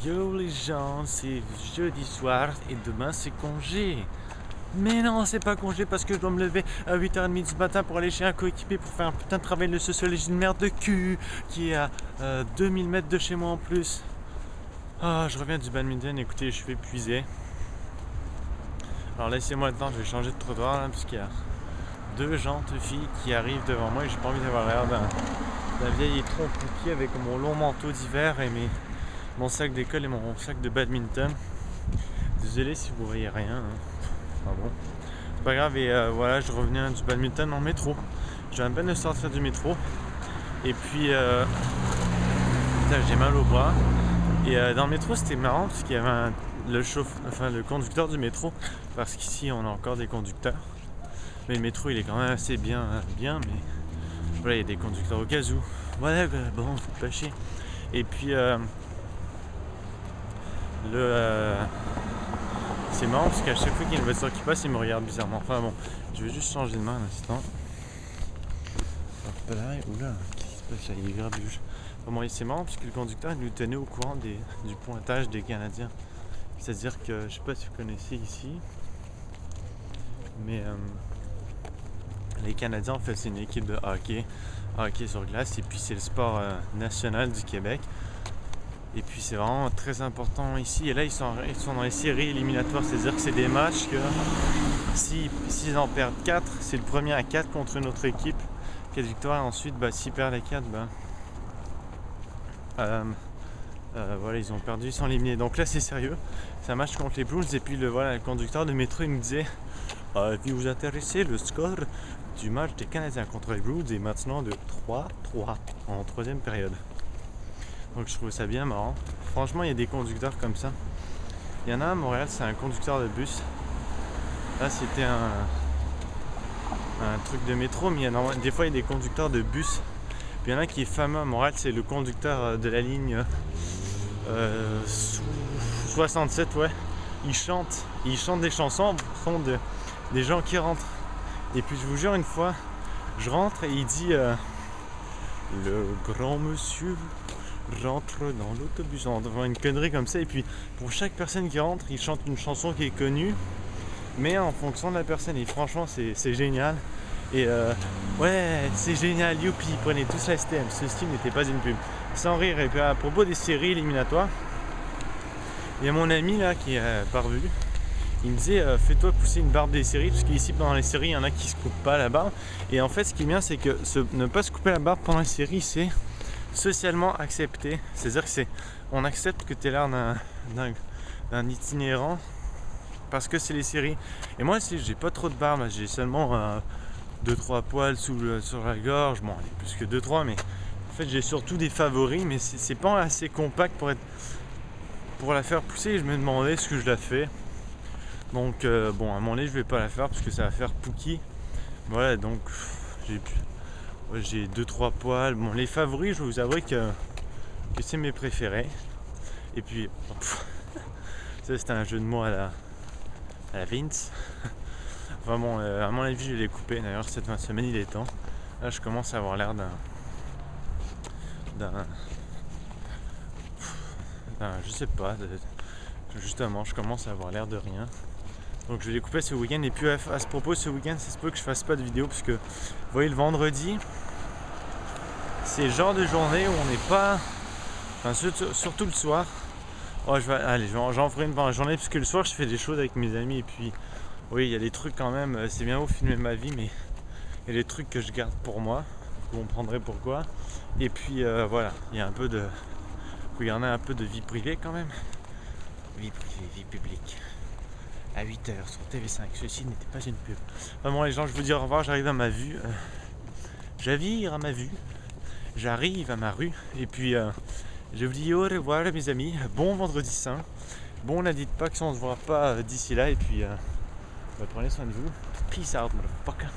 Yo les gens, c'est jeudi soir et demain c'est congé. Mais non, c'est pas congé parce que je dois me lever à 8h30 du matin pour aller chez un coéquipier pour faire un putain de travail de sociologie de merde de cul qui est à 2000 mètres de chez moi en plus. Ah, je reviens du badminton, écoutez, je suis épuisé. Alors laissez-moi le temps, je vais changer de trottoir là, parce qu'il y a deux gentes filles qui arrivent devant moi et j'ai pas envie d'avoir l'air d'un vieil étron pompier avec mon long manteau d'hiver et mon sac d'école et mon sac de badminton. Désolé si vous voyez rien. Hein. Bon. C'est pas grave et voilà, je revenais du badminton en métro. Je viens à peine de sortir du métro. Et puis putain, j'ai mal au bras. Et dans le métro c'était marrant parce qu'il y avait le conducteur du métro. Parce qu'ici on a encore des conducteurs. Mais le métro il est quand même assez bien, mais voilà, il y a des conducteurs au cas où. Voilà, bon, faut pas chier. Et puis c'est marrant parce qu'à chaque fois qu'il y a une voiture qui passe, il me regarde bizarrement. Enfin bon, je vais juste changer de main un instant. Hop là, oula, qu'est-ce qui se passe là? Il est grabuge. Bon, c'est marrant parce que le conducteur il nous tenait au courant du pointage des Canadiens. C'est-à-dire que, je sais pas si vous connaissez ici, mais les Canadiens en fait c'est une équipe de hockey sur glace et puis c'est le sport national du Québec. Et puis c'est vraiment très important ici. Et là ils sont dans les séries éliminatoires, c'est-à-dire que c'est des matchs que s'ils en perdent 4, c'est le premier à 4 contre une autre équipe. 4 victoires, et ensuite s'ils perdent les 4, voilà, ils ont perdu, ils sont éliminés. Donc là c'est sérieux, c'est un match contre les Blues. Et puis le conducteur de métro il me disait puis vous intéressez, le score du match des Canadiens contre les Blues est maintenant de 3-3 en troisième période. Donc je trouve ça bien marrant. Franchement, il y a des conducteurs comme ça. Il y en a à Montréal, c'est un conducteur de bus. Là, c'était un truc de métro, mais des fois, il y a des conducteurs de bus. Puis il y en a qui est fameux à Montréal, c'est le conducteur de la ligne 67, ouais. Il chante des chansons au fond des gens qui rentrent. Et puis je vous jure, une fois, je rentre et il dit le grand monsieur rentre dans l'autobus, en devant une connerie comme ça. Et puis pour chaque personne qui rentre, il chante une chanson qui est connue, mais en fonction de la personne. Et franchement c'est génial. Et ouais, c'est génial, youpi, prenez tous la STM, ceci n'était pas une pub. Sans rire. Et puis à propos des séries éliminatoires, il y a mon ami là qui est parvenu. Il me disait fais-toi pousser une barbe des séries, parce qu'ici pendant les séries il y en a qui se coupent pas la barbe. Et en fait ce qui est bien c'est que ne pas se couper la barbe pendant les séries, c'est socialement accepté. C'est-à-dire que on accepte que tu es l'air d'un itinérant parce que c'est les séries. Et moi j'ai pas trop de barbe, j'ai seulement 2-3 poils sur la gorge. Bon, il y a plus que 2-3, mais en fait j'ai surtout des favoris, mais c'est pas assez compact pour la faire pousser. Je me demandais ce que je la fais. Donc bon, à mon avis je vais pas la faire parce que ça va faire Pookie. Voilà, donc j'ai 2-3 poils. Bon, les favoris, je vais vous avouer que c'est mes préférés. Et puis ça c'était un jeu de mots à la Vince. Enfin bon, à mon avis je vais les couper. D'ailleurs cette fin de semaine il est temps. Là je commence à avoir l'air je sais pas, justement je commence à avoir l'air de rien. Donc je vais les couper ce week-end. Et puis à ce propos, ce week-end ça se peut que je fasse pas de vidéo parce que vous voyez, le vendredi c'est le genre de journée où on n'est pas, enfin surtout le soir. Oh, j'en ferai une pendant la journée parce que le soir je fais des choses avec mes amis. Et puis oui, il y a des trucs quand même, c'est bien beau filmer ma vie, mais il y a des trucs que je garde pour moi, vous comprendrez pourquoi. Et puis voilà, il y a faut garder un peu de vie privée quand même. Vie privée, vie publique. À 8h sur TV5, ceci n'était pas une pub. Vraiment les gens, je vous dis au revoir, j'arrive à ma vue. J'avire à ma vue. J'arrive à ma rue. Et puis je vous dis au revoir mes amis. Bon vendredi saint. Bon lundi de Pâques, on se voit pas d'ici là. Et puis prenez soin de vous. Peace out motherfucker.